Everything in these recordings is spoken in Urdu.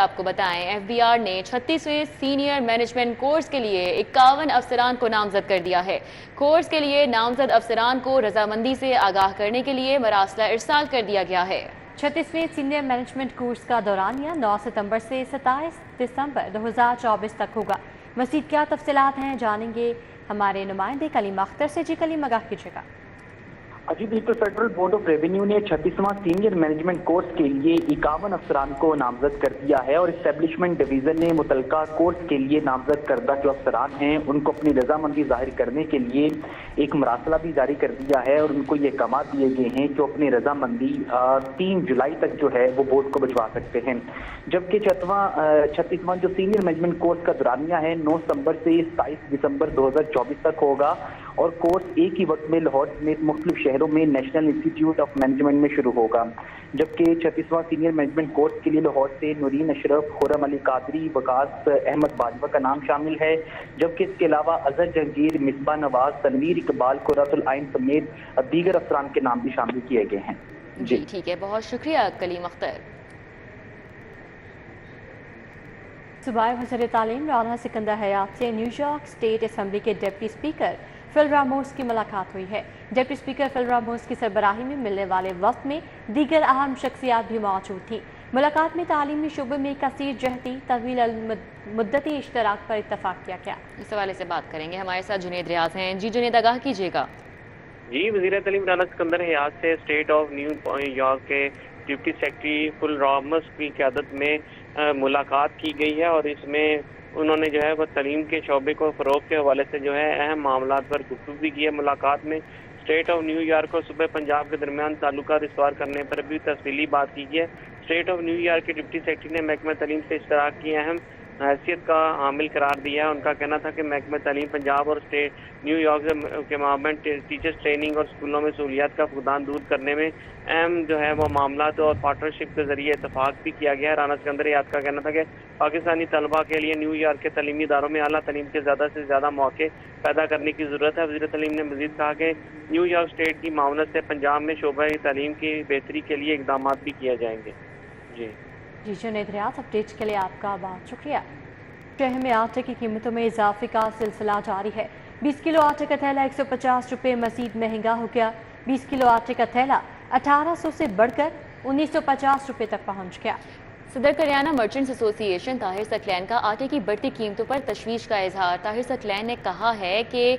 آپ کو بتائیں FBR نے 36ویں سینئر مینجمنٹ کورس کے لیے 51 افسران کو نامزد کر دیا ہے۔ کورس کے لیے نامزد افسران کو رضامندی سے آگاہ کرنے کے لیے مراسلہ ارسال کر دیا گیا ہے۔ 36ویں سینئر مینجمنٹ کورس کا دورانیہ 9 ستمبر سے 27 دسمبر 2024 تک ہوگا۔ مزید کیا تفصیلات ہیں جانیں گے ہمارے نمائندے کلیم اختر سے۔ جی کلیم، آگاہ کیجیے گا۔ جی بالکل، فیڈرل بورڈ آف ریونیو نے 36واں سینئر مینجمنٹ کورس کے لیے 51 افسران کو نامزد کر دیا ہے اور اسٹیبلشمنٹ ڈویژن نے متعلقہ کورس کے لیے نامزد کردہ جو افسران ہیں ان کو اپنی رضامندی ظاہر کرنے کے لیے ایک مراسلہ بھی جاری کر دیا ہے اور ان کو یہ احکامات دیے گئے ہیں کہ اپنی رضامندی 3 جولائی تک جو ہے وہ بورڈ کو بھجوا سکتے ہیں، جبکہ 36واں جو سینئر مینجمنٹ کورس کا دورانیہ ہے 9 ستمبر سے 27 دسمبر 2024 تک ہوگا اور کورس ایک ہی وقت میں لاہور سمیت مختلف شہروں میں نیشنل انسٹی ٹیوٹ آف مینجمنٹ میں شروع ہوگا، جبکہ 36واں سینئر مینجمنٹ کورس کے لیے لاہور سے نورین اشرف، خرم علی قادری، وقاص احمد باجوہ کا نام شامل ہے، جبکہ اس کے علاوہ اظہر جہانگیر، مصباح نواز، تنویر اقبال، قرۃ العین سمیت دیگر افسران کے نام بھی شامل کیے گئے ہیں۔ جی ٹھیک ہے، بہت شکریہ کلیم اختر۔ صوبائی وزیر تعلیم رانا سکندر حیات سے نیو یارک اسٹیٹ اسمبلی کے ڈپٹی اسپیکر فل راموس کی ملاقات ہوئی ہے۔ ڈپٹی اسپیکر فل راموس کی سربراہی میں ملنے والے وفد میں دیگر اہم شخصیات بھی موجود تھیں۔ ملاقات میں تعلیمی شعبے میں کثیر جہتی طویل مدتی اشتراک پر اتفاق کیا گیا۔ اس حوالے سے بات کریں گے، ہمارے ساتھ جنید ریاض ہیں۔ جی جنید، آگاہ کیجیے گا۔ جی، وزیر تعلیم رانا سکندر حیات سے اسٹیٹ آف نیو یارک کے ڈپٹی سیکرٹری فل راموس کی قیادت میں ملاقات کی گئی ہے اور اس میں انہوں نے جو ہے وہ تعلیم کے شعبے کو فروغ کے حوالے سے جو ہے اہم معاملات پر گفتگو بھی کی ہے۔ ملاقات میں اسٹیٹ آف نیو یارک اور صوبہ پنجاب کے درمیان تعلقات استوار کرنے پر بھی تفصیلی بات کی ہے۔ اسٹیٹ آف نیو یارک کے ڈپٹی سیکرٹری نے محکمہ تعلیم سے اشتراک کی اہم حیثیت کا حامل قرار دیا ہے۔ ان کا کہنا تھا کہ محکمہ تعلیم پنجاب اور اسٹیٹ نیو یارک کے مابین ٹیچرز ٹریننگ اور اسکولوں میں سہولیات کا فقدان دور کرنے میں اہم جو ہے وہ معاملات اور پارٹنرشپ کے ذریعے اتفاق بھی کیا گیا ہے۔ رانا سکندر حیات کا کہنا تھا کہ پاکستانی طلباء کے لیے نیو یارک کے تعلیمی اداروں میں اعلیٰ تعلیم کے زیادہ سے زیادہ مواقع پیدا کرنے کی ضرورت ہے۔ وزیر تعلیم نے مزید کہا کہ نیو یارک اسٹیٹ کی معاونت سے پنجاب میں شعبہ تعلیم کی بہتری کے لیے اقدامات بھی کیے جائیں گے۔ جی جنید ریاض، اپڈیٹ کے لیے آپ کا بہت شکریہ۔ شہر میں آٹے کی قیمتوں میں اضافے کا سلسلہ جاری ہے۔ 20 کلو آٹے کا تھیلا 150 روپے مزید مہنگا ہو گیا۔ 20 کلو آٹے کا تھیلا 1800 سے بڑھ کر 1950 روپے تک پہنچ گیا۔ صدر کریانہ مرچنٹس ایسوسی ایشن طاہر ثقلین کا آٹے کی بڑھتی قیمتوں پر تشویش کا اظہار۔ طاہر ثقلین نے کہا ہے کہ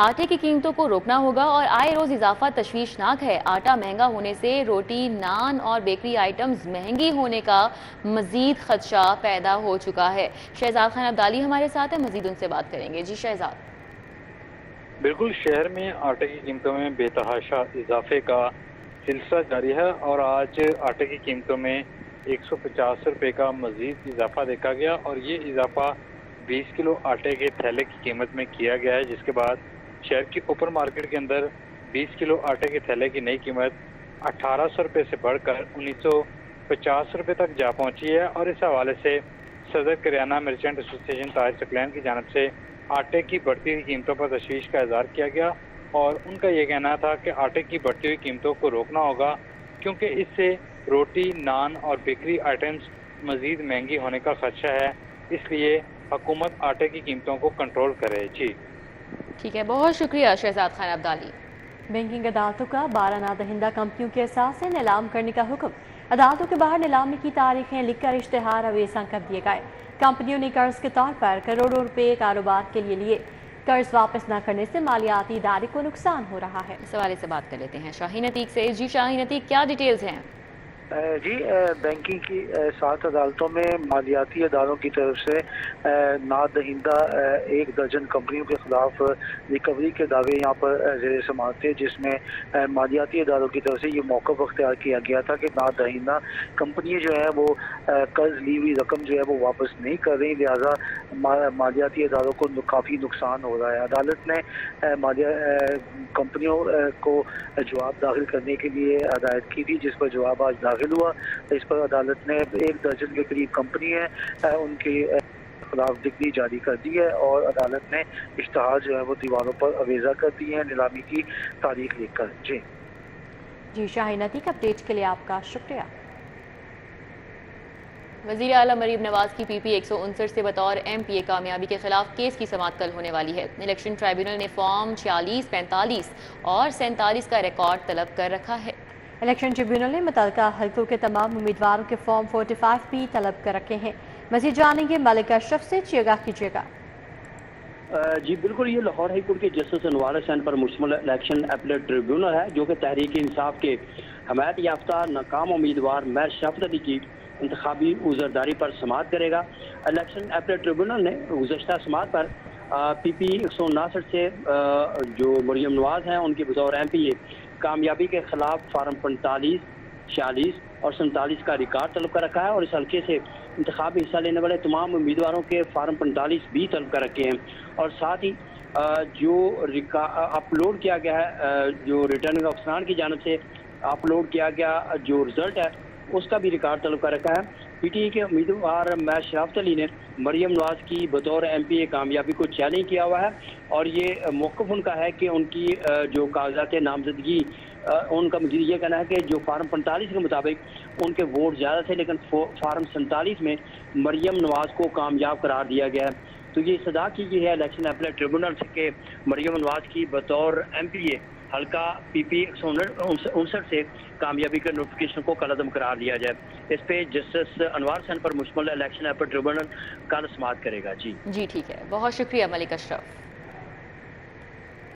آٹے کی قیمتوں کو روکنا ہوگا اور آئے روز اضافہ تشویشناک ہے۔ آٹا مہنگا ہونے سے روٹی، نان اور بیکری آئٹمز مہنگی ہونے کا مزید خدشہ پیدا ہو چکا ہے۔ شہزاد خان عبدالی ہمارے ساتھ ہیں، مزید ان سے بات کریں گے۔ جی شہزاد۔ بالکل، شہر میں آٹے کی قیمتوں میں بے تحاشا اضافے کا سلسلہ جاری ہے اور آج آٹے کی قیمتوں میں 150 روپے کا مزید اضافہ دیکھا گیا اور یہ اضافہ 20 کلو آٹے کے تھیلے کی قیمت میں کیا گیا ہے، جس کے بعد شہر کی اوپر مارکیٹ کے اندر 20 کلو آٹے کے تھیلے کی نئی قیمت 1800 روپے سے بڑھ کر 1950 روپے تک جا پہنچی ہے اور اس حوالے سے صدر کریانہ مرچنٹ ایسوسی ایشن طاہر ثقلین کی جانب سے آٹے کی بڑھتی ہوئی قیمتوں پر تشویش کا اظہار کیا گیا اور ان کا یہ کہنا تھا کہ آٹے کی بڑھتی ہوئی قیمتوں کو روکنا ہوگا کیونکہ اس سے روٹی، نان اور بیکری آئٹمز مزید مہنگی ہونے کا خدشہ ہے، اس لیے حکومت آٹے کی قیمتوں کو کنٹرول کرے۔ جی ٹھیک ہے، بہت شکریہ شہزاد خان عبدالی۔ بینکنگ عدالتوں کا 12 نادہندہ کمپنیوں کے اثاثے نیلام کرنے کا حکم۔ عدالتوں کے باہر نیلامی کی تاریخیں لکھ کر اشتہار اویزاں کر دیے گئے۔ کمپنیوں نے قرض کے طور پر کروڑوں روپے کاروبار کے لیے قرض واپس نہ کرنے سے مالیاتی ادارے کو نقصان ہو رہا ہے۔ اس حوالے سے بات کر لیتے ہیں شاہین عتیق سے۔ جی شاہین عتیق، کیا ڈیٹیلز ہیں؟ جی، بینکنگ کی 7 عدالتوں میں مالیاتی اداروں کی طرف سے نادہندہ 1 درجن کمپنیوں کے خلاف ریکوری کے دعوے یہاں پر زیر سماعت تھے، جس میں مالیاتی اداروں کی طرف سے یہ موقف اختیار کیا گیا تھا کہ نادہندہ کمپنیاں جو ہیں وہ قرض لی ہوئی رقم جو ہے وہ واپس نہیں کر رہی، لہٰذا مالیاتی اداروں کو کافی نقصان ہو رہا ہے۔ عدالت نے کمپنیوں کو جواب داخل کرنے کے لیے ہدایت کی تھی، جس پر جواب آج داخل ہوا۔ اس پر عدالت نے 1 درجن کے قریب کمپنی ہے ان کے خلاف ڈگری جاری کر دی ہے اور عدالت نے اشتہار جو ہے وہ دیواروں پر اویزا کر دی ہے نیلامی کی تاریخ لکھ کر۔ جی شاہین عتیق، اپڈیٹ کے لیے آپ کا شکریہ۔ وزیر اعلیٰ مریم نواز کی پی پی 159 سے بطور MP کامیابی کے خلاف کیس کی سماعت کل ہونے والی ہے۔ الیکشن ٹرائیبونل نے فارم 46، 45 اور 47 کا ریکارڈ طلب کر رکھا ہے۔ الیکشن ٹریبیونل نے متعلقہ حلقوں کے تمام امیدواروں کے فارم 45 بھی طلب کر رکھے ہیں۔ مزید جانیں گے ملک اشرف سے، آگاہ کیجیے گا۔ جی بالکل، یہ لاہور ہائی کورٹ کے جسٹس انوار حسین پر مشتمل الیکشن اپیلیٹ ٹریبیونل ہے، جو کہ تحریک انصاف کے حمایت یافتہ ناکام امیدوار مہر شفت علی کی انتخابی عذرداری پر سماعت کرے گا۔ الیکشن اپیلیٹ ٹریبیونل نے گزشتہ سماعت پر پی پی 159 سے جو مریم نواز ہیں ان کی بطور MPA کامیابی کے خلاف فارم 45، 46 اور 47 کا ریکارڈ طلب کر رکھا ہے، اور اس حلقے سے انتخاب میں حصہ لینے والے تمام امیدواروں کے فارم 45 بھی طلب کر رکھے ہیں، اور ساتھ ہی جو اپلوڈ کیا گیا ہے، جو ریٹرننگ افسران کی جانب سے اپلوڈ کیا گیا جو رزلٹ ہے اس کا بھی ریکارڈ طلب کر رکھا ہے۔ PTI کے امیدوار مہر شفت علی نے مریم نواز کی بطور MPA کامیابی کو چیلنج کیا ہوا ہے، اور یہ موقف ان کا ہے کہ ان کی جو کاغذات نامزدگی، ان کا مزید یہ کہنا ہے کہ جو فارم 45 کے مطابق ان کے ووٹ زیادہ تھے، لیکن فارم 47 میں مریم نواز کو کامیاب قرار دیا گیا ہے۔ تو یہ صدا کی گئی ہے الیکشن اپیلیٹ ٹریبیونل سے کہ مریم نواز کی بطور MPA حلقہ PP 159 سے کامیابی کے نوٹیفیکیشن کو کالعدم قرار دیا جائے۔ اس پہ جسٹس انوار حسین پر مشتمل الیکشن اپیلیٹ ٹریبیونل کل سماعت کرے گا۔ جی ٹھیک ہے، بہت شکریہ ملک اشرف۔